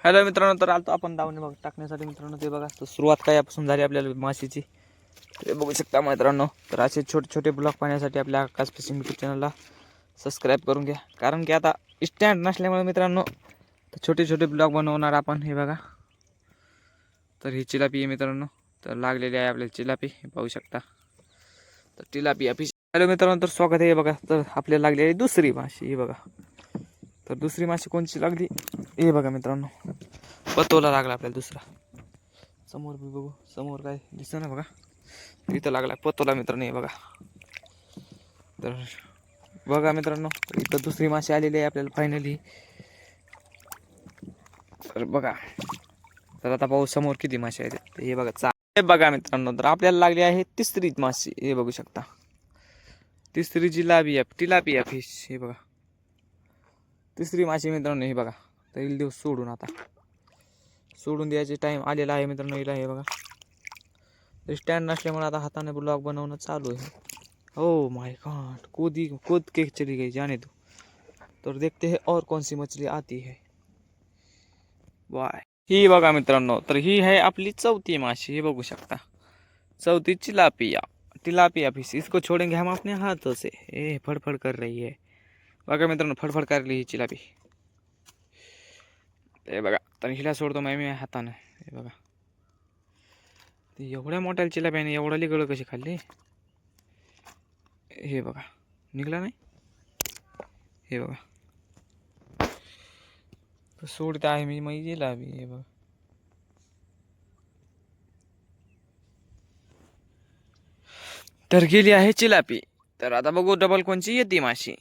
Hello मित्रांनो, तर आलतो आपण दावणी बघ टाकण्यासाठी मित्रांनो. ते बघा, तर सुरुवात काय पासून झाली आपल्याला माशीची ते बघू शकता मित्रांनो. तर असे छोटे छोटे ब्लॉग पाहण्यासाठी आपल्या आकाश फिशिंग यूट्यूब चॅनलला सबस्क्राईब करून घ्या. कारण की आता स्टँड नसल्यामुळे मित्रांनो तर छोटे छोटे ब्लॉग बनवणार आपण. हे बघा, तर ही चिलापी आहे मित्रांनो. तर लागलेली आहे आपल्याला चिलापी, हे पाहू शकता. तर टिलापिया फिश. हॅलो मित्रांनो, तर स्वागत आहे. बघा, तर आपल्याला लागली आहे दुसरी माशी. हे बघा, तर दुसरी माशी कोणची लागली हे बघा मित्रांनो. पतोला लागला आपल्याला दुसरा. समोर बी बघू, समोर काय दिसतं ना बघा, इथं लागला पतोला मित्रांनो. हे बघा, तर बघा मित्रांनो, इथं दुसरी माशी आलेली आहे आपल्याला फायनली. तर बघा, तर आता पाहू समोर किती माशी आहेत. हे बघा हे बघा मित्रांनो, तर आपल्याला लागली आहे तिसरी माशी. हे बघू शकता, तिसरी टिलापिया फिश. हे बघा, तिसरी माशी मित्रांनो. हे बघा, तर येईल दिवस सोडून, आता सोडून द्यायचे टाइम आलेला आहे मित्रांनो हिला. हे बघा, तर स्टँड नसल्यामुळे आता हाताने ब्लॉग बनवणं चालू आहे. ओ माय गॉड, कूद के चली गई जाने दो. तर देखते हैं और कौन सी मछली आती है. वाय, ही बघा मित्रांनो, तर ही है आपली चौथी माशी. हे बघू शकता, चौथी टिलापिया फिश. इसको छोड़ेंगे हम अपने हाथों से. ए फड़फड़ कर रही है बघा मित्रांनो, फडफड करली ही चिलापी. हे बघा, तर हिला सोडतो मी हातानं. हे बघा, ती एवढ्या मोठ्या चिलाप्याने एवढा गळ कशी खाल्ली. हे बघा, निघला नाही. हे बघा, तर सोडते आहे मी मग गेला बी. हे बघा, तर गेली आहे चिलापी. तर आता बघू डबल कोणची येते माशी.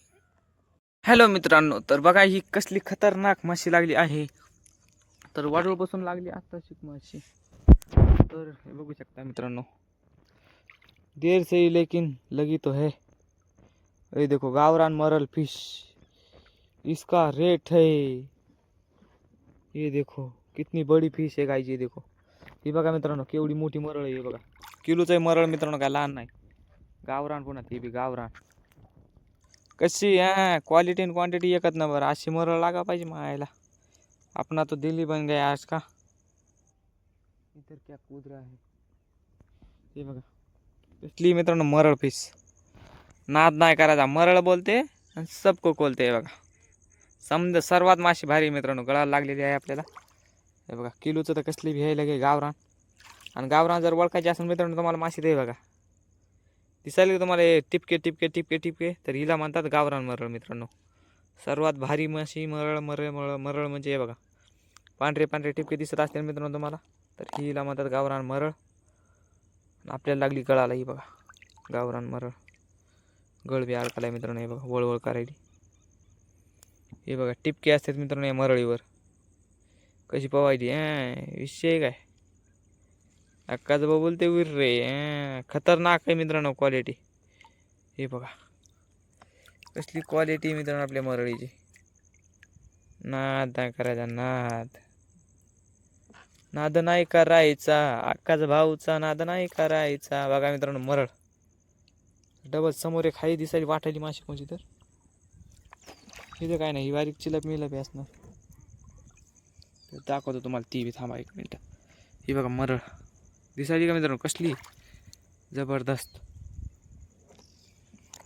हॅलो मित्रांनो, तर बघा ही कसली खतरनाक माशी लागली आहे. तर वाडूळपासून लागली आता शिक माशी. तर हे बघू शकता मित्रांनो, देर से ही लेकिन लगी तो है. ये देखो, गावरान मरल फिश, इसका रेट है. ये देखो कितनी बड़ी फिश है गाइस. ये देखो, ही बघा मित्रांनो केवढी मोठी मरळ आहे. हे बघा, किलोचं आहे मरळ मित्रांनो, काय लहान नाही. गावरान पुन्हा ती बी गावरान. कशी हा क्वालिटी आणि क्वांटिटी एकच नंबर. अशी मरळ लागा पाहिजे मायला. अपना तो दिल्ली बन गया आज का. इधर क्या कूद रहा है. हे बघा, कसली मित्रांनो मरळ फिश. नाद नाही करायचा, मरळ बोलते आणि सबको कोलते. हे बघा, समजा सर्वात माशी भारी मित्रांनो गळाला लागलेली आहे आपल्याला. हे बघा, किलोचं तर कसली भी आहे लगे गावरान. आणि गावरान जर ओळखायची असेल मित्रांनो तुम्हाला माशी ते बघा, दिसायला तुम्हाला टिपके टिपके टिपके टिपके, तर हिला म्हणतात गावरान मरळ मित्रांनो. सर्वात भारी माशी मरळ मरळ मरळ मरळ म्हणजे हे बघा, पांढरे पांढरे टिपके दिसत असतील मित्रांनो तुम्हाला, तर हिला म्हणतात गावरान मरळ. आपल्याला लागली गळाला. ही बघा, गावरान मरळ. गळ बी अडकलाय मित्रांनो. हे बघा, वळवळ करायली. हे बघा, टिपके असतात मित्रांनो या मरळीवर. कशी पवायची विषय काय. अक्काच बोलते उर रे. खतरनाक आहे मित्रांनो क्वालिटी. हे बघा, कसली क्वालिटी मित्रांनो आपल्या मरळीची. नाद नाही करायचा, नाद नाही करायचा. अक्काच भाऊचा नाद नाही करायचा. बघा मित्रांनो मरळ. डबल समोर एक हाई दिसायली वाटायली माशी कोणची. तर इथं काय नाही, ही बारीक चिलप मिलप असणार. दाखवतो तुम्हाला ती बी, थांबा एक मिनिट. ही बघा मरळ दिसायली का मित्रांनो कसली जबरदस्त.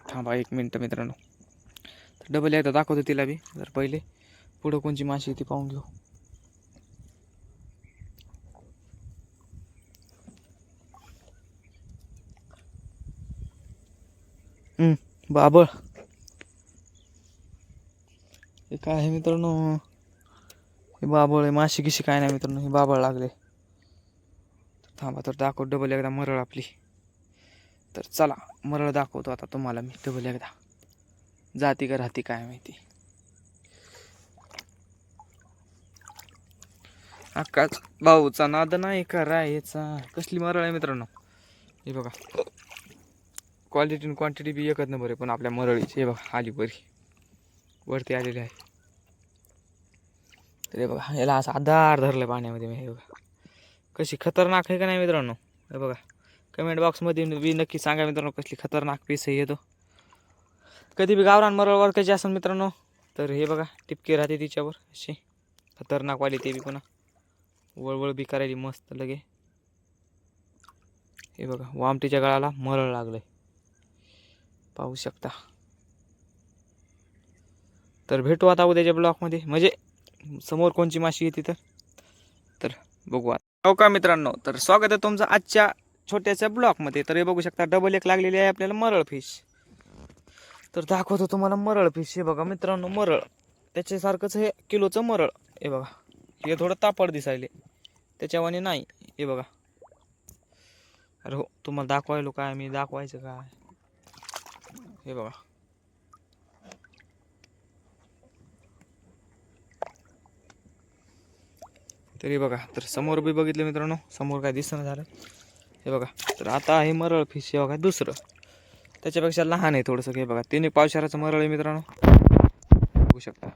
थांबा एक मिनिट मित्रांनो, तर डबल एकदा दाखवतो तिला बी. जर पहिले पुढं कोणची माशी ती पाहून घेऊ. बाबळ, हे काय आहे मित्रांनो, हे बाबळ आहे. माशी किशी काय नाही मित्रांनो, हे बाबळ लागले. थांबा, तर दाखव डबल एकदा मरळ आपली. तर चला मरळ दाखवतो आता तुम्हाला मी डबल एकदा. जाती का राहती काय माहिती. अक्काच भाऊचा नाद नाही करायचा. कसली मरळ आहे मित्रांनो. हे बघा, क्वालिटी आणि क्वांटिटी बी एकच नंबर आहे. पण आपल्या मरळीची हे बघा आली बरी वरती आलेली आहे. तर हे बघा, याला असं आधार धरलं पाण्यामध्ये मी. हे बघा कशी खतरनाक आहे का नाही मित्रांनो. हे बघा, कमेंट बॉक्समध्ये बी नक्की सांगा मित्रांनो कसली खतरनाक पीस आहे येतो. कधी बी गावरान मरळ ओळखायची असेल मित्रांनो, तर हे बघा टिपके राहते तिच्यावर अशी. खतरनाक वाली ते बी पुन्हा वळवळ बी करायली मस्त लगे. हे बघा वामटीच्या गळाला मरळ लागलंय, पाहू शकता. तर भेटू आता उद्याच्या ब्लॉकमध्ये, म्हणजे समोर कोणची माशी येते तर बघू आता. हो का मित्रांनो, तर स्वागत आहे तुमचं आजच्या छोट्याशा ब्लॉकमध्ये. तर हे बघू शकता डबल एक लागलेली आहे आपल्याला मरळ फिश. तर दाखवतो तुम्हाला मरळ फिश. हे बघा मित्रांनो मरळ, त्याच्यासारखंच हे किलोचं मरळ. हे बघा हे थोडं तापड दिसायले, त्याच्यावानी नाही. हे बघा, अरे हो तुम्हाला दाखवायलो काय, मी दाखवायचं काय. हे बघा तरी बघा, तर समोर बी बघितलं मित्रांनो, समोर काय दिसणं झालं. हे बघा, तर आता हे मरळ फिश हे बघा दुसरं, त्याच्यापेक्षा लहान आहे थोडंसं. हे बघा 3 पावशेराचं मरळ आहे मित्रांनो, बघू शकता.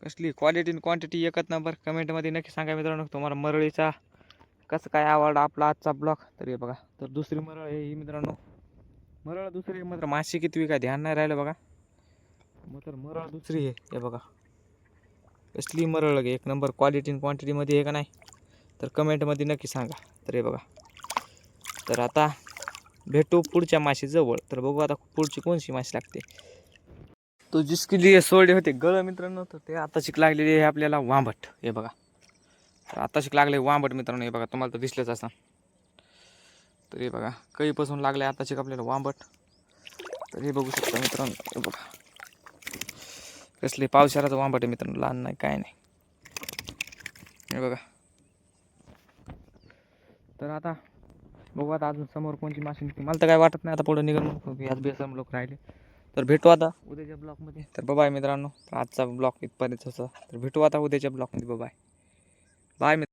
कसली क्वालिटी आणि क्वांटिटी एकच नंबर. कमेंटमध्ये नक्की सांगा मित्रांनो तुम्हाला मरळीचा कसं काय आवडला आपला आजचा ब्लॉग. तर हे बघा, तर दुसरी मरळ आहे ही मित्रांनो. मरळ दुसरी मात्र माशी किती काय ध्यान नाही राहिलं बघा. मग तर मरळ दुसरी आहे. हे बघा कसली मरळ लगे एक नंबर क्वालिटी आणि क्वांटिटीमध्ये आहे का नाही, तर कमेंटमध्ये नक्की सांगा. तर हे बघा, तर आता भेटू पुढच्या माशीजवळ. तर बघू आता पुढची कोणची माशी लागते. तो जिसकी लिए सोडे होते गळ मित्रांनो, तर ते आता शिक लागलेली आहे आपल्याला वांबट. हे बघा, तर आता शिक लागले वांबट मित्रांनो. हे बघा तुम्हाला तर दिसलंच असं. तर हे बघा कईपासून लागले आता शिक आपल्याला वांबट. तर हे बघू शकता मित्रांनो. हे बघा कसले पावसाळ्याचं वांबट आहे मित्रांनो, लहान नाही काय नाही. हे बघा, तर आता बघू आता अजून समोर कोणची माशी निघते. मला तर काय वाटत नाही आता पुढे निघून याच बेसम लोक राहिले. तर भेटू आता उद्याच्या ब्लॉकमध्ये. तर बाय मित्रांनो, आजचा ब्लॉग इथपर्यंत होता. तर भेटू आता उद्याच्या ब्लॉकमध्ये. Bye bye.